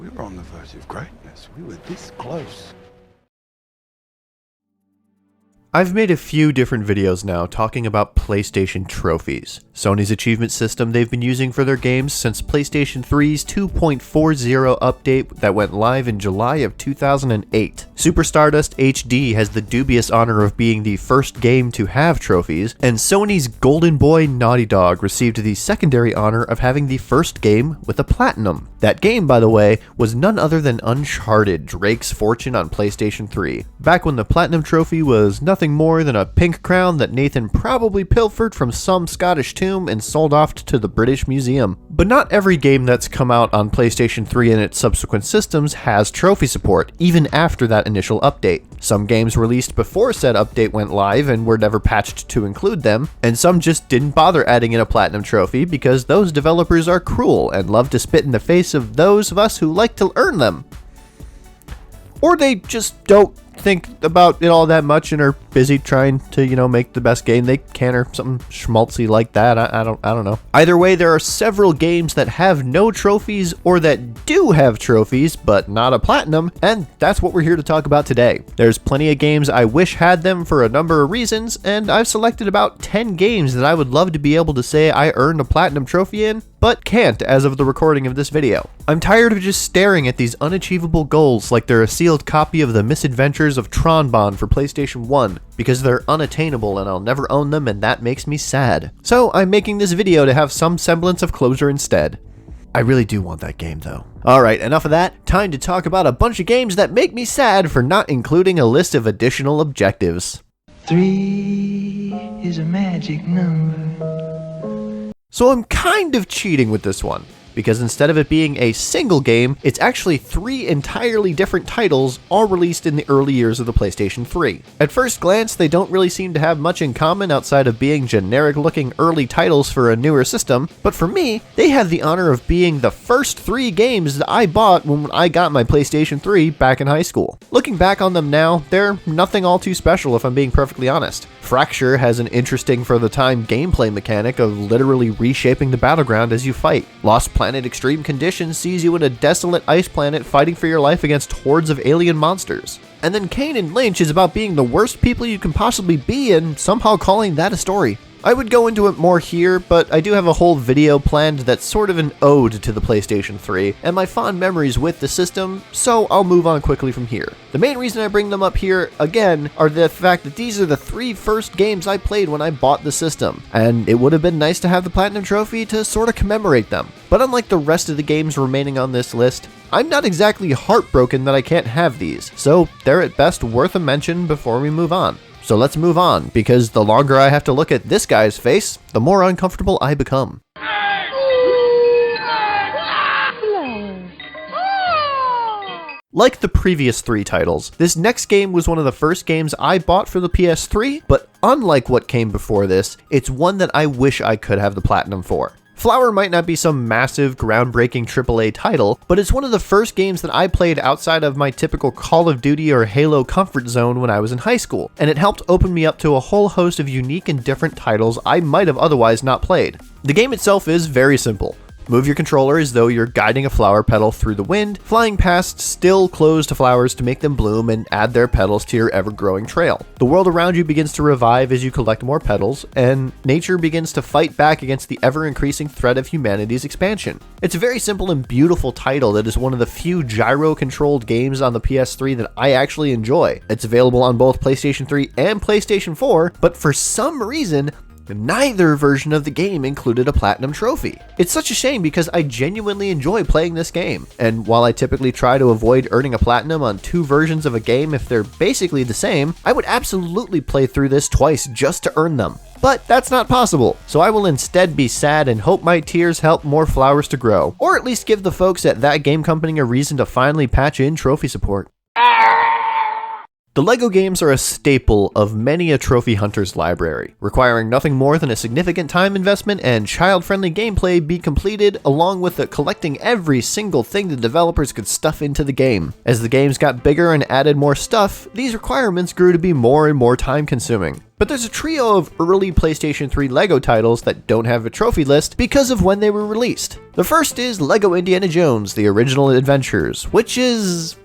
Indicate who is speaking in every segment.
Speaker 1: We were on the verge of greatness. We were this close.
Speaker 2: I've made a few different videos now talking about PlayStation trophies, Sony's achievement system they've been using for their games since PlayStation 3's 2.40 update that went live in July of 2008. Super Stardust HD has the dubious honor of being the first game to have trophies, and Sony's Golden Boy Naughty Dog received the secondary honor of having the first game with a platinum. That game, by the way, was none other than Uncharted: Drake's Fortune on PlayStation 3, back when the platinum trophy was nothing more than a pink crown that Nathan probably pilfered from some Scottish tomb and sold off to the British Museum. But not every game that's come out on PlayStation 3 and its subsequent systems has trophy support, even after that initial update. Some games released before said update went live and were never patched to include them, and some just didn't bother adding in a platinum trophy because those developers are cruel and love to spit in the face of those of us who like to earn them. Or they just don't think about it all that much and are busy trying to, make the best game they can or something schmaltzy like that. I don't know. Either way, there are several games that have no trophies or that do have trophies but not a platinum, and that's what we're here to talk about today. There's plenty of games I wish had them for a number of reasons, and I've selected about 10 games that I would love to be able to say I earned a platinum trophy in, but can't as of the recording of this video. I'm tired of just staring at these unachievable goals like they're a sealed copy of the misadventures of Tron Bond for PlayStation 1, because they're unattainable and I'll never own them, and that makes me sad. So I'm making this video to have some semblance of closure instead. I really do want that game though. Alright, enough of that. Time to talk about a bunch of games that make me sad for not including a list of additional objectives.
Speaker 3: 3 is a magic number.
Speaker 2: So I'm kind of cheating with this one, because instead of it being a single game, it's actually 3 entirely different titles all released in the early years of the PlayStation 3. At first glance, they don't really seem to have much in common outside of being generic-looking early titles for a newer system, but for me, they had the honor of being the first 3 games that I bought when I got my PlayStation 3 back in high school. Looking back on them now, they're nothing all too special if I'm being perfectly honest. Fracture has an interesting for the time gameplay mechanic of literally reshaping the battleground as you fight. Lost Planet Extreme Conditions sees you in a desolate ice planet fighting for your life against hordes of alien monsters. And then Kane and Lynch is about being the worst people you can possibly be and somehow calling that a story. I would go into it more here, but I do have a whole video planned that's sort of an ode to the PlayStation 3 and my fond memories with the system, so I'll move on quickly from here. The main reason I bring them up here, again, are the fact that these are the 3 first games I played when I bought the system, and it would have been nice to have the Platinum Trophy to sort of commemorate them. But unlike the rest of the games remaining on this list, I'm not exactly heartbroken that I can't have these, so they're at best worth a mention before we move on. So let's move on, because the longer I have to look at this guy's face, the more uncomfortable I become. Like the previous 3 titles, this next game was one of the first games I bought for the PS3, but unlike what came before this, it's one that I wish I could have the platinum for. Flower might not be some massive, groundbreaking AAA title, but it's one of the first games that I played outside of my typical Call of Duty or Halo comfort zone when I was in high school, and it helped open me up to a whole host of unique and different titles I might have otherwise not played. The game itself is very simple. Move your controller as though you're guiding a flower petal through the wind, flying past still closed flowers to make them bloom and add their petals to your ever-growing trail. The world around you begins to revive as you collect more petals, and nature begins to fight back against the ever-increasing threat of humanity's expansion. It's a very simple and beautiful title that is one of the few gyro-controlled games on the PS3 that I actually enjoy. It's available on both PlayStation 3 and PlayStation 4, but for some reason, neither version of the game included a platinum trophy. It's such a shame because I genuinely enjoy playing this game, and while I typically try to avoid earning a platinum on 2 versions of a game if they're basically the same, I would absolutely play through this twice just to earn them. But that's not possible, so I will instead be sad and hope my tears help more flowers to grow, or at least give the folks at that game company a reason to finally patch in trophy support. The LEGO games are a staple of many a trophy hunter's library, requiring nothing more than a significant time investment and child-friendly gameplay be completed, along with collecting every single thing the developers could stuff into the game. As the games got bigger and added more stuff, these requirements grew to be more and more time-consuming. But there's a trio of early PlayStation 3 LEGO titles that don't have a trophy list because of when they were released. The first is LEGO Indiana Jones: The Original Adventures, which is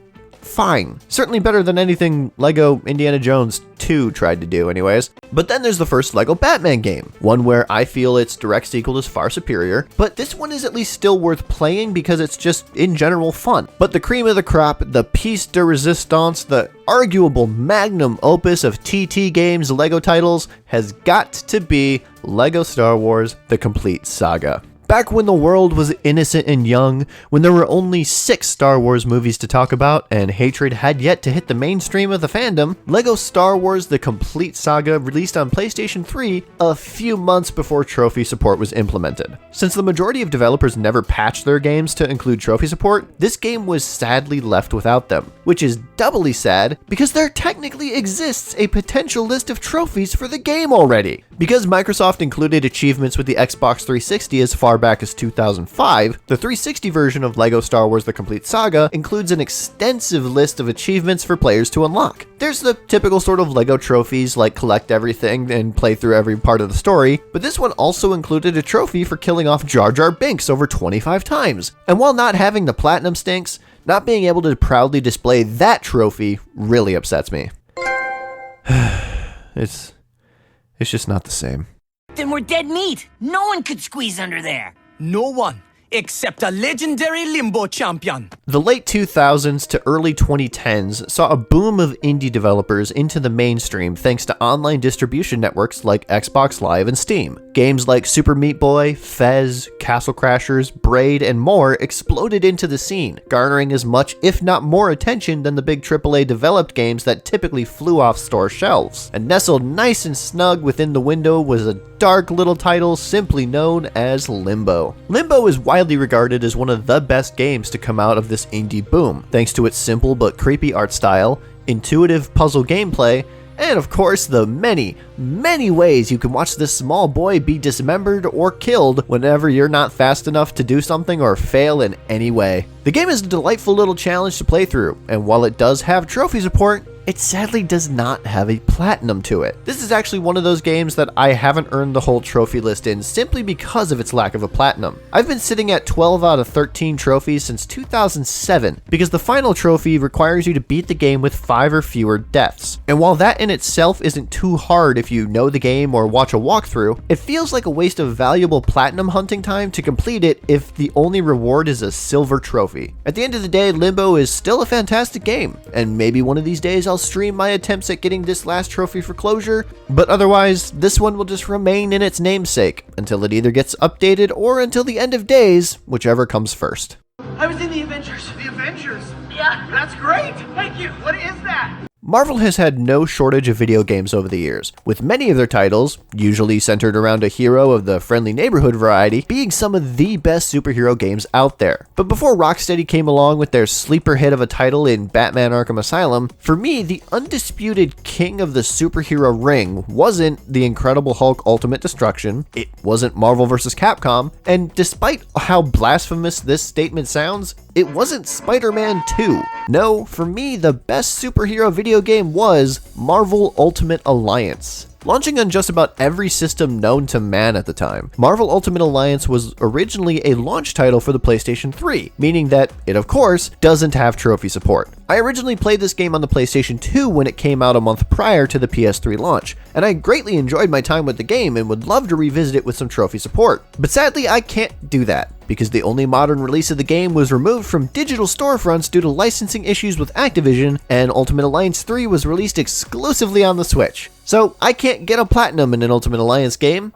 Speaker 2: fine. Certainly better than anything LEGO Indiana Jones 2 tried to do anyways. But then there's the first LEGO Batman game, one where I feel its direct sequel is far superior, but this one is at least still worth playing because it's just in general fun. But the cream of the crop, the piece de resistance, the arguable magnum opus of TT Games LEGO titles has got to be LEGO Star Wars: The Complete Saga. Back when the world was innocent and young, when there were only 6 Star Wars movies to talk about, and hatred had yet to hit the mainstream of the fandom, LEGO Star Wars: The Complete Saga released on PlayStation 3 a few months before trophy support was implemented. Since the majority of developers never patched their games to include trophy support, this game was sadly left without them, which is doubly sad because there technically exists a potential list of trophies for the game already. Because Microsoft included achievements with the Xbox 360 as far back as 2005, the 360 version of LEGO Star Wars: The Complete Saga includes an extensive list of achievements for players to unlock. There's the typical sort of LEGO trophies like collect everything and play through every part of the story, but this one also included a trophy for killing off Jar Jar Binks over 25 times. And while not having the platinum stinks, not being able to proudly display that trophy really upsets me. It's just not the same.
Speaker 4: Then we're dead meat. No one could squeeze under there.
Speaker 5: No one, except a legendary Limbo champion.
Speaker 2: The late 2000s to early 2010s saw a boom of indie developers into the mainstream thanks to online distribution networks like Xbox Live and Steam. Games like Super Meat Boy, Fez, Castle Crashers, Braid, and more exploded into the scene, garnering as much, if not more, attention than the big AAA developed games that typically flew off store shelves. And nestled nice and snug within the window was a dark little title simply known as Limbo. Limbo is widely regarded as one of the best games to come out of this indie boom, thanks to its simple but creepy art style, intuitive puzzle gameplay, and of course the many, many ways you can watch this small boy be dismembered or killed whenever you're not fast enough to do something or fail in any way. The game is a delightful little challenge to play through, and while it does have trophy support, it sadly does not have a platinum to it. This is actually one of those games that I haven't earned the whole trophy list in simply because of its lack of a platinum. I've been sitting at 12 out of 13 trophies since 2007 because the final trophy requires you to beat the game with 5 or fewer deaths. And while that in itself isn't too hard if you know the game or watch a walkthrough, it feels like a waste of valuable platinum hunting time to complete it if the only reward is a silver trophy. At the end of the day, Limbo is still a fantastic game, and maybe one of these days I'll stream my attempts at getting this last trophy for closure, but otherwise, this one will just remain in its namesake until it either gets updated or until the end of days, whichever comes first.
Speaker 6: I was in the Avengers. The Avengers? Yeah. That's great. Thank you. What is that?
Speaker 2: Marvel has had no shortage of video games over the years, with many of their titles, usually centered around a hero of the friendly neighborhood variety, being some of the best superhero games out there. But before Rocksteady came along with their sleeper hit of a title in Batman Arkham Asylum, for me, the undisputed king of the superhero ring wasn't the Incredible Hulk Ultimate Destruction, it wasn't Marvel vs. Capcom, and despite how blasphemous this statement sounds, it wasn't Spider-Man 2. No, for me, the best superhero video game was Marvel Ultimate Alliance. Launching on just about every system known to man at the time, Marvel Ultimate Alliance was originally a launch title for the PlayStation 3, meaning that it, of course, doesn't have trophy support. I originally played this game on the PlayStation 2 when it came out a month prior to the PS3 launch, and I greatly enjoyed my time with the game and would love to revisit it with some trophy support. But sadly, I can't do that, because the only modern release of the game was removed from digital storefronts due to licensing issues with Activision, and Ultimate Alliance 3 was released exclusively on the Switch. So I can't get a platinum in an Ultimate Alliance game,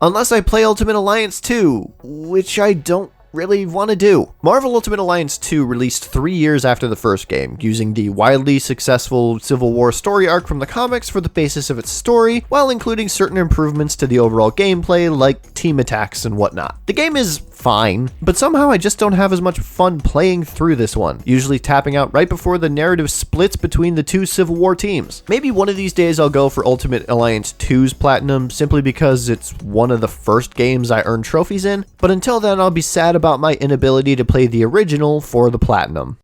Speaker 2: unless I play Ultimate Alliance 2, which I don't really want to do. Marvel Ultimate Alliance 2 released 3 years after the first game, using the wildly successful Civil War story arc from the comics for the basis of its story, while including certain improvements to the overall gameplay like team attacks and whatnot. The game is fine, but somehow I just don't have as much fun playing through this one, usually tapping out right before the narrative splits between the two Civil War teams. Maybe one of these days I'll go for Ultimate Alliance 2's Platinum simply because it's one of the first games I earned trophies in, but until then I'll be sad about my inability to play the original for the Platinum.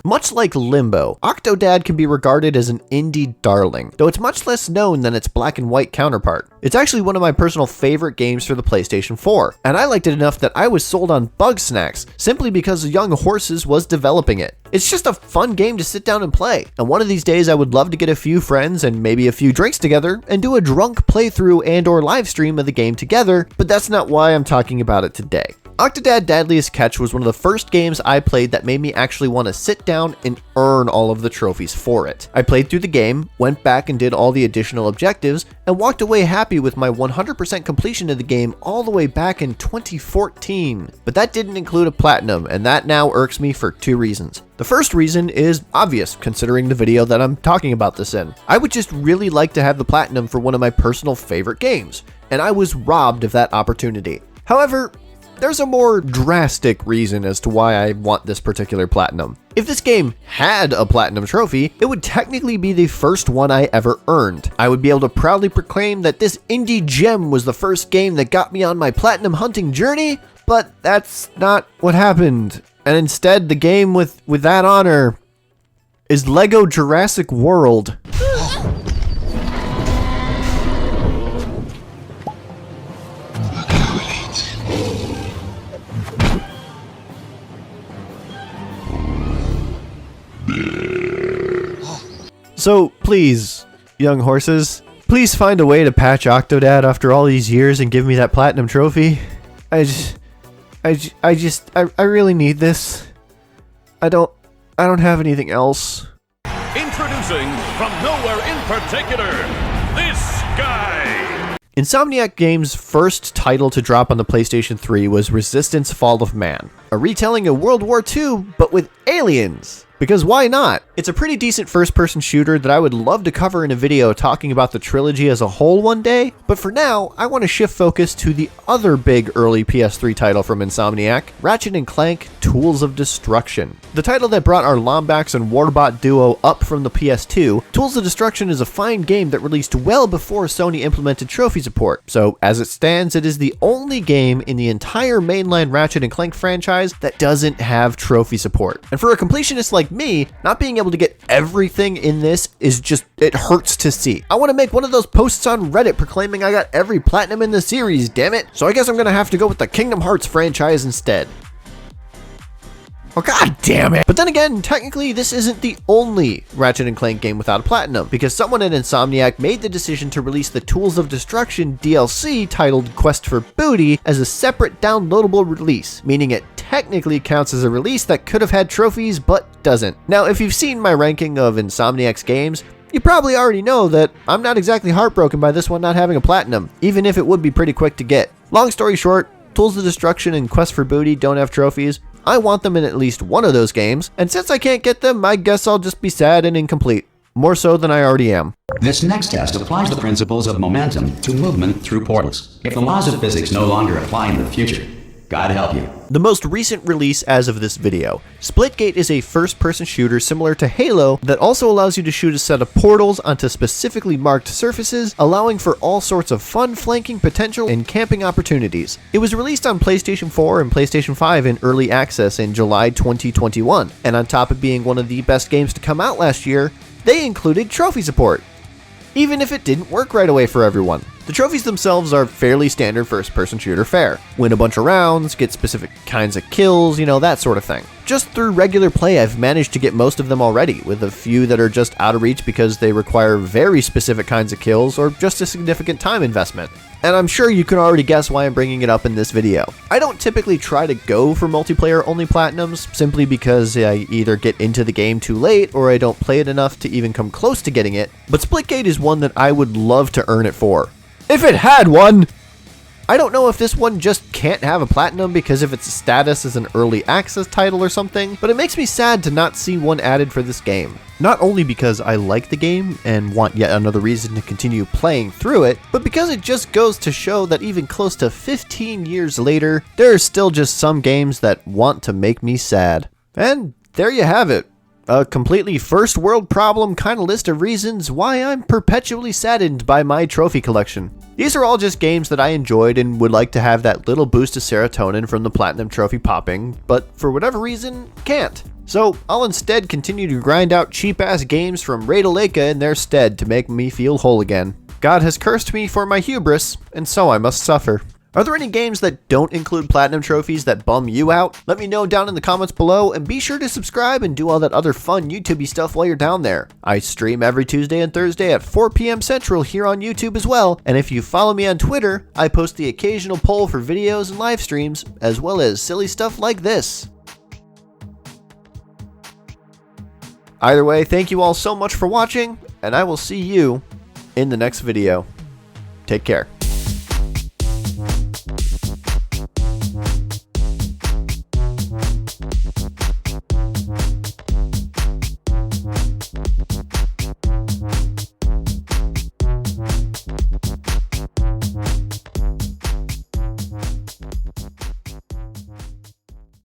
Speaker 2: Much like Limbo, Octodad can be regarded as an indie darling, though it's much less known than its black and white counterpart. It's actually one of my personal favorite games for the PlayStation 4, and I liked it enough that I was sold on Bugsnax simply because Young Horses was developing it. It's just a fun game to sit down and play, and one of these days I would love to get a few friends and maybe a few drinks together and do a drunk playthrough and or live stream of the game together, but that's not why I'm talking about it today. Octodad Deadliest Catch was one of the first games I played that made me actually want to sit down and earn all of the trophies for it. I played through the game, went back and did all the additional objectives, and walked away happy with my 100% completion of the game all the way back in 2014. But that didn't include a platinum, and that now irks me for two reasons. The first reason is obvious, considering the video that I'm talking about this in. I would just really like to have the platinum for one of my personal favorite games, and I was robbed of that opportunity. However, there's a more drastic reason as to why I want this particular platinum. If this game had a platinum trophy, it would technically be the first one I ever earned. I would be able to proudly proclaim that this indie gem was the first game that got me on my platinum hunting journey, but that's not what happened. And instead, the game with that honor is Lego Jurassic World. So please, Young Horses, please find a way to patch Octodad after all these years and give me that platinum trophy. I really need this. I don't have anything else.
Speaker 7: Introducing from nowhere in particular, this guy.
Speaker 2: Insomniac Games' first title to drop on the PlayStation 3 was Resistance: Fall of Man, a retelling of World War II, but with aliens. Because why not? It's a pretty decent first-person shooter that I would love to cover in a video talking about the trilogy as a whole one day, but for now, I want to shift focus to the other big early PS3 title from Insomniac, Ratchet & Clank Tools of Destruction. The title that brought our Lombax and Warbot duo up from the PS2, Tools of Destruction is a fine game that released well before Sony implemented trophy support, so as it stands, it is the only game in the entire mainline Ratchet & Clank franchise that doesn't have trophy support. And for a completionist like me, not being able to get everything in this is just, it hurts to see. I want to make one of those posts on Reddit proclaiming I got every platinum in the series, damn it. So I guess I'm gonna have to go with the Kingdom Hearts franchise instead. Oh god damn it! But then again, technically this isn't the only Ratchet & Clank game without a platinum, because someone at Insomniac made the decision to release the Tools of Destruction DLC titled Quest for Booty as a separate downloadable release, meaning it technically counts as a release that could have had trophies but doesn't. Now, if you've seen my ranking of Insomniac's games, you probably already know that I'm not exactly heartbroken by this one not having a platinum, even if it would be pretty quick to get. Long story short, Tools of Destruction and Quest for Booty don't have trophies. I want them in at least one of those games, and since I can't get them, I guess I'll just be sad and incomplete. More so than I already am.
Speaker 8: This next test applies the principles of momentum to movement through portals. If the laws of physics no longer apply in the future, God help you.
Speaker 2: The most recent release as of this video, Splitgate is a first-person shooter similar to Halo that also allows you to shoot a set of portals onto specifically marked surfaces, allowing for all sorts of fun flanking potential and camping opportunities. It was released on PlayStation 4 and PlayStation 5 in early access in July 2021, and on top of being one of the best games to come out last year, they included trophy support, even if it didn't work right away for everyone. The trophies themselves are fairly standard first-person shooter fare. Win a bunch of rounds, get specific kinds of kills, you know, that sort of thing. Just through regular play, I've managed to get most of them already, with a few that are just out of reach because they require very specific kinds of kills or just a significant time investment. And I'm sure you can already guess why I'm bringing it up in this video. I don't typically try to go for multiplayer-only platinums, simply because I either get into the game too late or I don't play it enough to even come close to getting it, but Splitgate is one that I would love to earn it for. If it had one! I don't know if this one just can't have a platinum because of its status as an early access title or something, but it makes me sad to not see one added for this game. Not only because I like the game and want yet another reason to continue playing through it, but because it just goes to show that even close to 15 years later, there are still just some games that want to make me sad. And there you have it. A completely first world problem kind of list of reasons why I'm perpetually saddened by my trophy collection. These are all just games that I enjoyed and would like to have that little boost of serotonin from the platinum trophy popping, but for whatever reason, can't. So I'll instead continue to grind out cheap ass games from Raid-a-Leica in their stead to make me feel whole again. God has cursed me for my hubris, and so I must suffer. Are there any games that don't include platinum trophies that bum you out? Let me know down in the comments below, and be sure to subscribe and do all that other fun YouTubey stuff while you're down there. I stream every Tuesday and Thursday at 4 p.m. Central here on YouTube as well, and if you follow me on Twitter, I post the occasional poll for videos and live streams, as well as silly stuff like this. Either way, thank you all so much for watching, and I will see you in the next video. Take care.